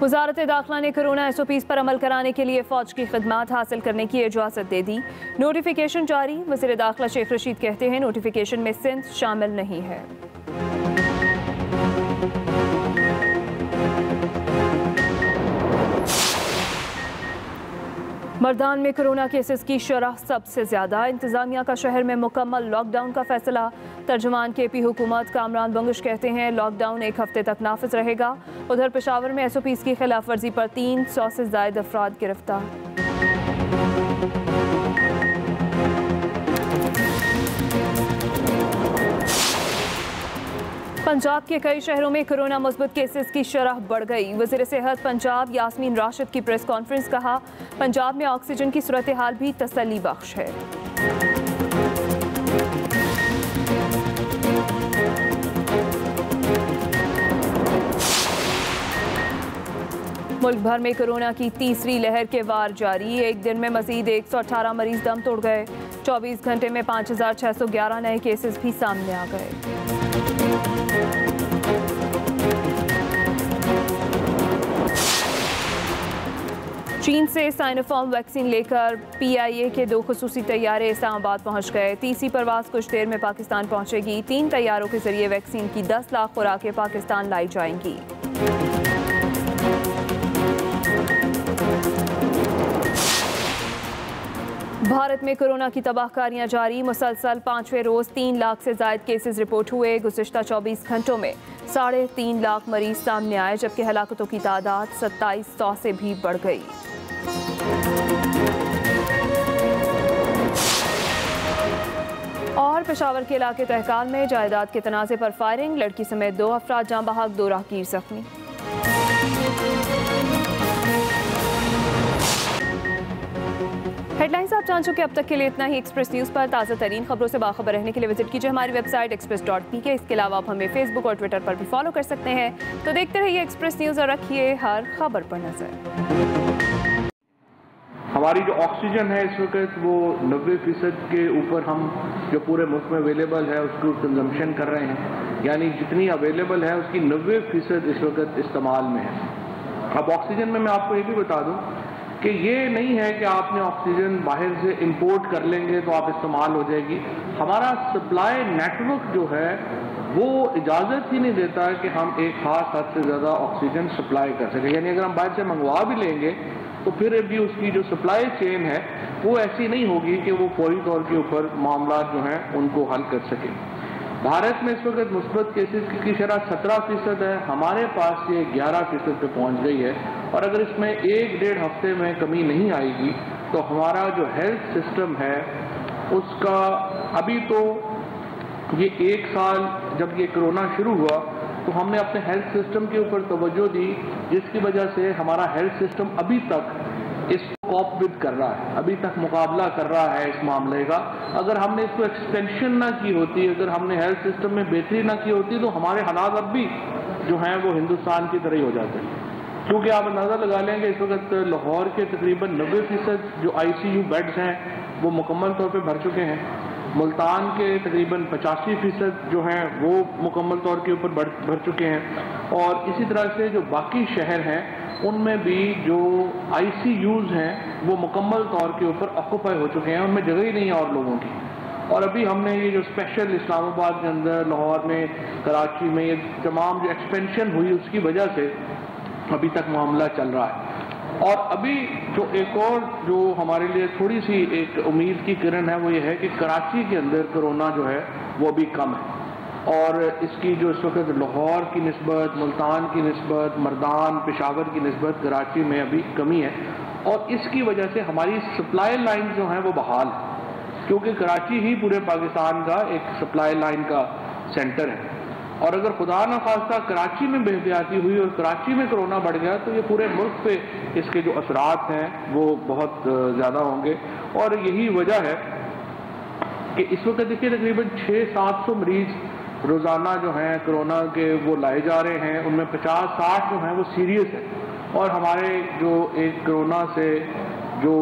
वजारत दाखिला ने corona SOPs पर अमल कराने के लिए फ़ौज की खिदमात हासिल करने की इजाज़त दे दी। नोटिफिकेशन जारी। वज़ीर दाखिला शेख रशीद कहते हैं नोटिफिकेशन में सिंध शामिल नहीं है। मर्दान में कोरोना केसेस की शरह सबसे ज़्यादा। इंतज़ामिया का शहर में मुकम्मल लॉकडाउन का फैसला। तर्जुमान KP हुकूमत कामरान बंगश कहते हैं लॉकडाउन 1 हफ्ते तक नाफिज रहेगा। उधर पेशावर में SOPs की खिलाफ वर्जी पर 300 से ज़ायद अफराद गिरफ्तार। पंजाब के कई शहरों में कोरोना मुस्बत केसेस की शरह बढ़ गई। वज़ीर सेहत पंजाब यास्मीन राशिद की प्रेस कॉन्फ्रेंस। कहा पंजाब में ऑक्सीजन की सूरत हाल भी तसल्ली बख्श है। मुल्क भर में कोरोना की तीसरी लहर के वार जारी। एक दिन में मजीद 118 मरीज दम तोड़ गए। 24 घंटे में 5611 नए केसेस भी सामने आ गए। चीन से साइनोफार्म वैक्सीन लेकर PIA के 2 खुसूसी तैयारे इस्लामाबाद पहुंच गए। तीसरी परवाज कुछ देर में पाकिस्तान पहुंचेगी। 3 तैयारों के जरिए वैक्सीन की 10 लाख खुराकें पाकिस्तान लाई जाएंगी। भारत में कोरोना की तबाहकारियां जारी। मुसलसल 5वें रोज 3 लाख से ज्यादा केसेस रिपोर्ट हुए। गुज़िश्ता 24 घंटों में 3.5 लाख मरीज सामने आए, जबकि हलाकतों की तादाद 2700 से भी बढ़ गई। और पेशावर के इलाके तहकाल में जायदाद के तनाज़े पर फायरिंग। लड़की समेत 2 अफराद जाँ बहक, 2 राहगीर जख्मी। हेडलाइंस आप जान चुके। अब तक के लिए इतना ही। एक्सप्रेस न्यूज़ पर ताज़ा तरीन खबरों से बाखबर रहने के लिए विजिट कीजिए हमारी वेबसाइट express.pk। इसके अलावा आप हमें फेसबुक और ट्विटर पर भी फॉलो कर सकते हैं। तो देखते रहिए एक्सप्रेस न्यूज़ और रखिए हर खबर पर नजर। हमारी जो ऑक्सीजन है इस वक्त वो 90% के ऊपर हम जो पूरे मुल्क में अवेलेबल है उसको कंजम्पशन कर रहे हैं, यानी जितनी अवेलेबल है उसकी 90% इस वक्त इस्तेमाल में है। अब ऑक्सीजन में मैं आपको ये भी बता दूं कि ये नहीं है कि आपने ऑक्सीजन बाहर से इंपोर्ट कर लेंगे तो आप इस्तेमाल हो जाएगी। हमारा सप्लाई नेटवर्क जो है वो इजाज़त ही नहीं देता कि हम एक खास हद से ज़्यादा ऑक्सीजन सप्लाई कर सकें। यानी अगर हम बाहर से मंगवा भी लेंगे तो फिर भी उसकी जो सप्लाई चेन है वो ऐसी नहीं होगी कि वो फौरी तौर के ऊपर मामला जो हैं उनको हल कर सके। भारत में इस वक्त मुस्बत केसेस की शरह 17% है। हमारे पास ये 11% पे पहुंच गई है। और अगर इसमें 1-1.5 हफ्ते में कमी नहीं आएगी तो हमारा जो हेल्थ सिस्टम है उसका अभी तो ये 1 साल जब ये कोरोना शुरू हुआ तो हमने अपने हेल्थ सिस्टम के ऊपर तवज्जो दी, जिसकी वजह से हमारा हेल्थ सिस्टम अभी तक इसको कॉप विद कर रहा है, अभी तक मुकाबला कर रहा है इस मामले का। अगर हमने इसको एक्सपेंशन ना की होती, अगर हमने हेल्थ सिस्टम में बेहतरी ना की होती तो हमारे हालात अब भी जो हैं वो हिंदुस्तान की तरह ही हो जाते हैं। क्योंकि आप अंदाज़ा लगा लेंगे इस वक्त लाहौर के तकरीबन 90% जो ICU बेड्स हैं वो मुकम्मल तौर पर भर चुके हैं। मुल्तान के तकरीबन 85% जो हैं वो मुकम्मल तौर के ऊपर भर चुके हैं। और इसी तरह से जो बाकी शहर हैं उनमें भी जो ICUs हैं वो मुकम्मल तौर के ऊपर ऑक्यूपाई हो चुके हैं, उनमें जगह ही नहीं है और लोगों की। और अभी हमने ये जो स्पेशल इस्लामाबाद के अंदर, लाहौर में, कराची में ये तमाम जो एक्सपेंशन हुई उसकी वजह से अभी तक मामला चल रहा है। और अभी जो एक और जो हमारे लिए थोड़ी सी एक उम्मीद की किरण है वो ये है कि कराची के अंदर कोरोना जो है वो अभी कम है। और इसकी जो इस वक्त लाहौर की निस्बत, मुल्तान की निस्बत, मर्दान, पेशावर की निस्बत कराची में अभी कमी है। और इसकी वजह से हमारी सप्लाई लाइन जो है वो बहाल है, क्योंकि कराची ही पूरे पाकिस्तान का एक सप्लाई लाइन का सेंटर है। और अगर खुदा न खास्ता कराची में बेहतियाती हुई और कराची में कोरोना बढ़ गया तो ये पूरे मुल्क पे इसके जो असरात हैं वो बहुत ज़्यादा होंगे। और यही वजह है कि इस वक्त देखिए तकरीबन 600-700 मरीज रोज़ाना जो हैं कोरोना के वो लाए जा रहे हैं। उनमें 50-60 जो हैं वो सीरियस है। और हमारे जो एक कोरोना से जो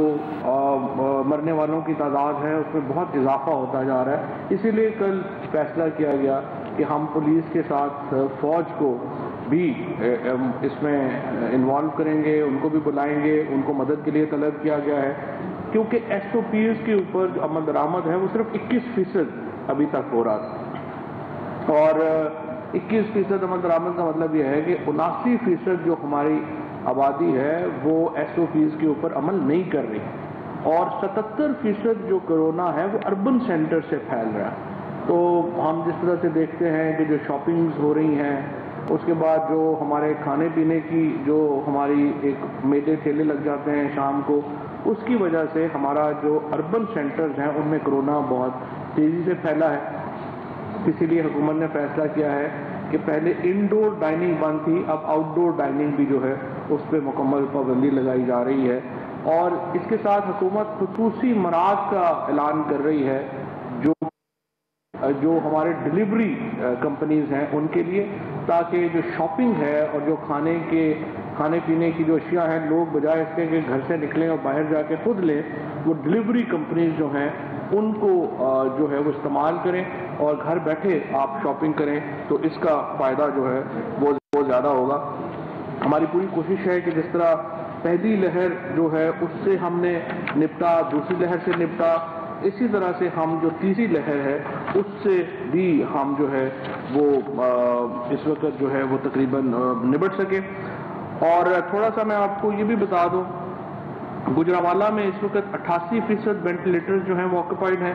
मरने वालों की तादाद है उसमें बहुत इजाफा होता जा रहा है। इसीलिए कल फैसला किया गया کہ ہم پولیس کے ساتھ فوج کو بھی اس میں انوالو کریں گے، ان کو بھی بلائیں گے، ان کو مدد کے لیے طلب کیا گیا ہے، کیونکہ ایس او پیز کے اوپر جو عمل درآمد ہے وہ صرف 21% ابھی تک ہو رہا تھا، اور 21% عمل درآمد کا مطلب یہ ہے کہ 79% جو ہماری آبادی ہے وہ ایس او پیز کے اوپر عمل نہیں کر رہی، اور 77% جو کرونا ہے وہ اربن سینٹر سے پھیل رہا ہے۔ تو ہم جس طرح سے دیکھتے ہیں کہ جو شاپنگز ہو رہی ہیں، اس کے بعد جو ہمارے کھانے پینے کی جو ہماری ایک میلے ٹھیلے لگ جاتے ہیں شام کو، اس کی وجہ سے ہمارا جو اربن سینٹرز ہیں ان میں کرونا بہت تیزی سے پھیلا ہے۔ اسی لیے حکومت نے فیصلہ کیا ہے کہ پہلے انڈور ڈائننگ بند تھی، اب آؤٹ ڈور ڈائننگ بھی جو ہے اس پہ مکمل پابندی لگائی جا رہی ہے، اور اس کے ساتھ حکومت خصوصی مراحل کا اعلان کر رہی ہے جو ہمارے ڈیلیوری کمپنیز ہیں ان کے لیے، تاکہ جو شاپنگ ہے اور جو کھانے پینے کی جو اشیاء ہیں، لوگ بجائے اس کے کہ گھر سے نکلیں اور باہر جا کے خود لیں، وہ ڈیلیوری کمپنیز جو ہیں ان کو جو ہے وہ استعمال کریں اور گھر بیٹھے آپ شاپنگ کریں، تو اس کا فائدہ جو ہے وہ زیادہ ہوگا۔ ہماری پوری کوشش ہے کہ جس طرح پہلی لہر جو ہے اس سے ہم نے نپٹا، دوسری لہر سے نپٹا، اسی طرح سے ہم جو تیسری لہر ہے اس سے بھی ہم جو ہے وہ اس وقت جو ہے وہ تقریباً نبٹ سکے۔ اور تھوڑا سا میں آپ کو یہ بھی بتا دوں، گجرانوالہ میں اس وقت 88% وینٹیلیٹرز جو ہیں وہ آکوپائڈ ہیں،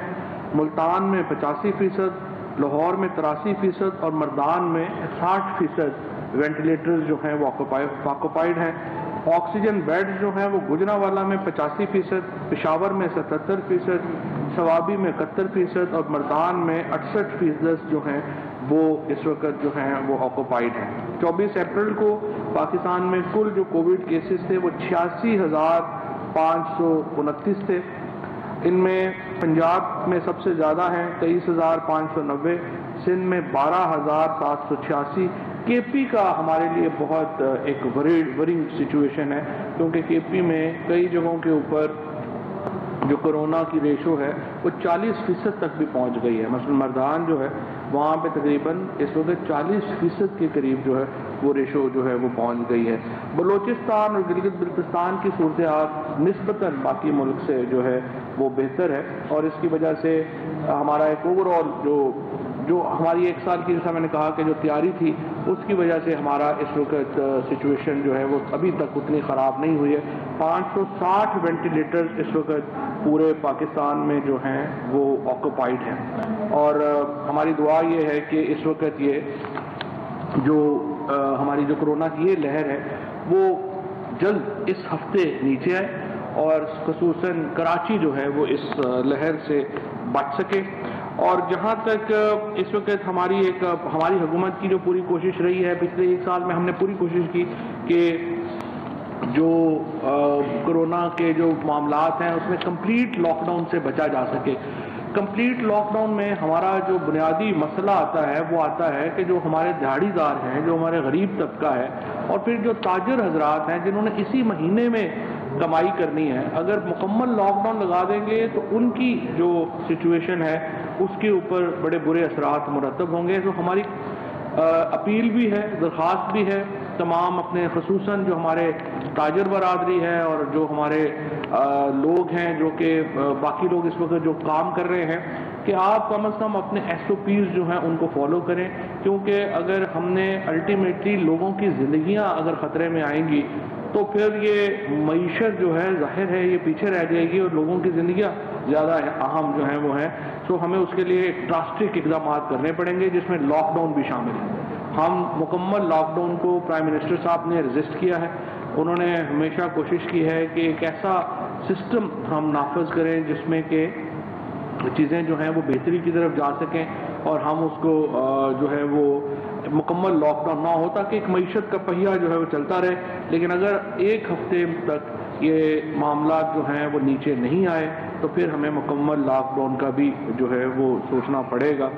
ملتان میں 85%، لاہور میں 83% اور مردان میں 60% وینٹیلیٹرز جو ہیں وہ آکوپائڈ ہیں۔ آکسیجن بیڈ جو ہیں وہ گجرانوالہ میں 85%، پشاور میں 77%، سوابی میں 71% اور مردان میں 68% جو ہیں وہ اس وقت جو ہیں وہ آکوپائڈ ہیں۔ 24 اپریل کو پاکستان میں کل جو کووڈ کیسز تھے وہ 86,529 تھے، ان میں پنجاب میں سب سے زیادہ ہیں 23,590، سندھ میں 12,786۔ کے پی کا ہمارے لیے بہت ایک ورنگ سچویشن ہے، کیونکہ کے پی میں کئی جگہوں کے اوپر جو کرونا کی ریشو ہے وہ 40% تک بھی پہنچ گئی ہے۔ مثلا مردان جو ہے وہاں پہ تقریباً اس وقت 40% کے قریب جو ہے وہ ریشو جو ہے وہ پہنچ گئی ہے۔ بلوچستان اور گلگت بلتستان کی صورتحال نسبتاً باقی ملک سے جو ہے وہ بہتر ہے، اور اس کی وجہ سے ہمارا ایک اوور آل جو ہماری ایک سال کی، جیسا میں نے کہا کہ جو تیاری تھی، اس کی وجہ سے ہمارا اس وقت سچویشن جو ہے وہ ابھی تک اتنی خراب نہیں ہوئی ہے۔ 560 وینٹیلیٹرز اس وقت پورے پاکستان میں جو ہیں وہ آکوپائڈ ہیں، اور ہماری دعا یہ ہے کہ اس وقت یہ جو ہماری جو کرونا کی یہ لہر ہے وہ جلد اس ہفتے نیچے آئے، اور خصوصاً کراچی جو ہے وہ اس لہر سے بچ سکے۔ اور جہاں تک اس وقت ہماری حکومت کی جو پوری کوشش رہی ہے، پچھلے ایک سال میں ہم نے پوری کوشش کی کہ جو کرونا کے جو معاملات ہیں اس میں کمپلیٹ لاک ڈاؤن سے بچا جا سکے۔ کمپلیٹ لاک ڈاؤن میں ہمارا جو بنیادی مسئلہ آتا ہے وہ آتا ہے کہ جو ہمارے دیہڑی دار ہیں، جو ہمارے غریب طبقہ ہے، اور پھر جو تاجر حضرات ہیں جنہوں نے اسی مہینے میں کمائی کرنی ہے، اگر مکمل لاک ڈاؤن لگا دیں گے تو ان کی جو سچویشن ہے اس کے اوپر بڑے برے اثرات مرتب ہوں گے۔ تو ہماری اپیل بھی ہے، درخواست بھی ہے تمام اپنے، خصوصاً جو ہمارے تاجر برادری ہے اور جو ہمارے لوگ ہیں جو کہ باقی لوگ اس وقت جو کام کر رہے ہیں، کہ آپ کم از کم اپنے ایس او پیز جو ہیں ان کو فالو کریں، کیونکہ اگر ہم نے الٹیمیٹلی لوگوں کی زندگیاں اگر خطرے میں آئیں گی تو پھر یہ معیشت جو ہے ظاہر ہے یہ پیچھے رہ جائے گی، اور لوگوں کی زندگیاں زیادہ اہم جو ہیں وہ ہیں۔ سو ہمیں اس کے لیے ڈراسٹک اقدامات کرنے پڑیں گے، جس میں لاک ڈاؤن بھی شامل ہے۔ ہم مکمل لاک ڈاؤن کو پرائم منسٹر صاحب نے رجسٹ کیا ہے، انہوں نے ہمیشہ کوشش کی ہے کہ ایک ایسا سسٹم ہم نافذ کریں جس میں کہ چیزیں جو ہیں وہ بہتری کی طرف جا سکیں، اور ہم اس کو جو ہے وہ مکمل لاک ڈاؤن نہ ہو، تاکہ ایک معیشت کا پہیہ جو ہے وہ چلتا رہے۔ لیکن اگر ایک ہفتے تک یہ معاملات جو ہیں وہ نیچے نہیں آئے تو پھر ہمیں مکمل لاک ڈاؤن کا بھی جو ہے وہ سوچنا پڑے گا۔